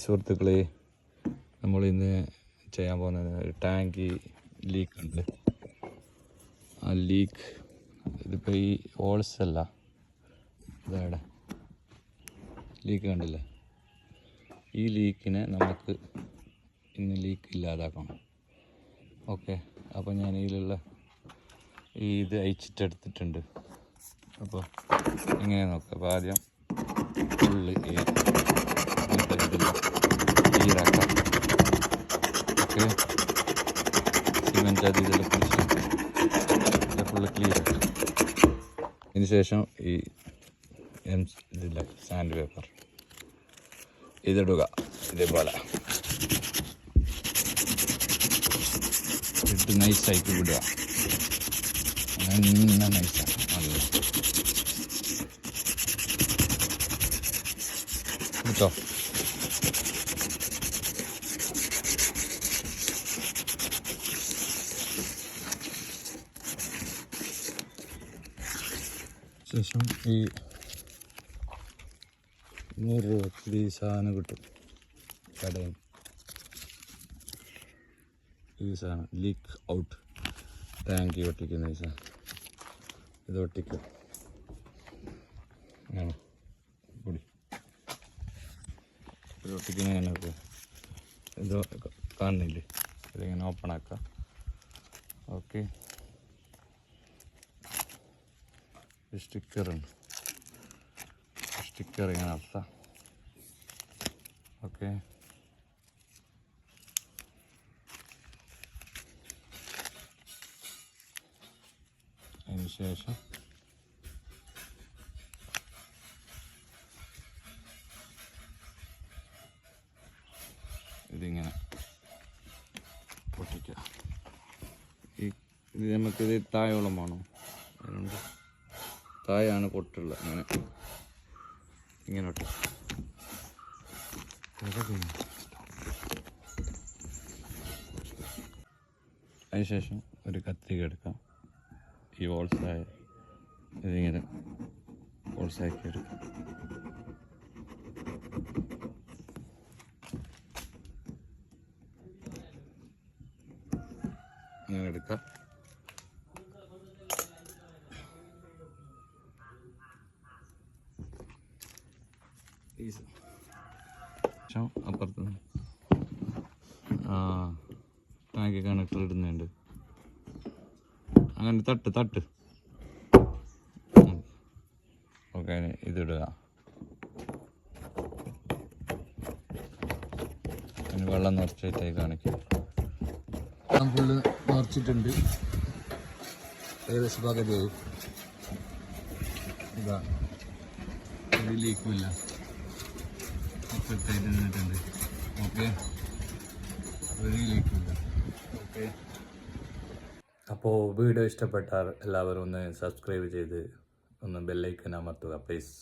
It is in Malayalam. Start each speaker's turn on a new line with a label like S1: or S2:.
S1: സുഹൃത്തുക്കളെ, നമ്മളിന്ന് ചെയ്യാൻ പോകുന്നത് ഒരു ടാങ്ക് ലീക്ക് ഉണ്ട്. ആ ലീക്ക് ഇതിപ്പോൾ ഈ ഹോൾസ് അല്ല, ഇതവിടെ ലീക്ക് കണ്ടില്ലേ? ഈ ലീക്കിനെ നമുക്ക് ഇന്ന് ലീക്ക് ഇല്ലാതാക്കണം. ഓക്കെ, അപ്പോൾ ഞാൻ ഇതിലുള്ള ഇത് അയച്ചിട്ടെടുത്തിട്ടുണ്ട്. അപ്പോൾ എങ്ങനെ നോക്കാം. അപ്പോൾ ആദ്യം ഫുള്ള് ക്ലിയറാക്കാം. ഓക്കെ, സിമെൻറ്റ് അത് ഇതെല്ലാം പിടിച്ച് ഫുള്ള് ക്ലിയർ ആക്കാം. അതിന് ശേഷം ഈ ഇതില്ല സാൻഡ് പേപ്പർ ഇതിടുക. ഇതേപോലെ ഇട്ട് നൈസായിട്ട് വിടുക. നല്ല നൈസാണ്. നല്ല കേട്ടോ. ശേഷം ഈ 100 രൂപയ്ക്ക് ഈ സാധനം കിട്ടും കടയിൽ. ഈ സാധനം ലീക്ക് ഔട്ട് ടാങ്കി ഒട്ടിക്കുന്ന ഈ സാധനം ഇത് ഒട്ടിക്കും. പൊടി ഇത് ഒട്ടിക്കുന്ന ഞങ്ങൾക്ക് ഇത് കാണുന്നില്ലേ? ഇതിങ്ങനെ ഓപ്പൺ ആക്കാം. ഓക്കെ, സ്റ്റിക്കറുണ്ട്. സ്റ്റിക്കർ ഇങ്ങനെ അർത്ഥം. ഓക്കെ, അതിന് ശേഷം ഇതിങ്ങനെ പൊട്ടിക്കുക. ഇത് നമുക്കിത് തായോളം വേണം. അതുകൊണ്ട് തായാണ് പൊട്ടുള്ളത്. ഇങ്ങനെ ഒട്ടി അതിനുശേഷം ഒരു കത്രിക എടുക്കാം. ഈ ഹോൾസായ ഇതിങ്ങനെ ഹോൾസാക്കി എടുക്കാം. ഇങ്ങനെ എടുക്കാം. അപ്പുറത്ത് ടാങ്ക് കണക്ടർ ഇടുന്നുണ്ട്. അങ്ങനെ തട്ട് ഓക്കെ, ഇതിടുക. അതിന് വെള്ളം നിറച്ചിട്ടായി കാണിക്കും. വെള്ളം ഫുള്ള് നിറച്ചിട്ടുണ്ട്. ഏകദേശം പകുതിയായി. ഇതാ, ഒരു ലീക്കുമില്ല. നിന്നിട്ടുണ്ട്. ഓക്കെ, ഒരു ലീക്കുമില്ല. ഓക്കെ, അപ്പോൾ വീഡിയോ ഇഷ്ടപ്പെട്ടാൽ എല്ലാവരും ഒന്ന് സബ്സ്ക്രൈബ് ചെയ്ത് ഒന്ന് ബെല്ലൈക്കൻ അമർത്തുക പ്ലീസ്.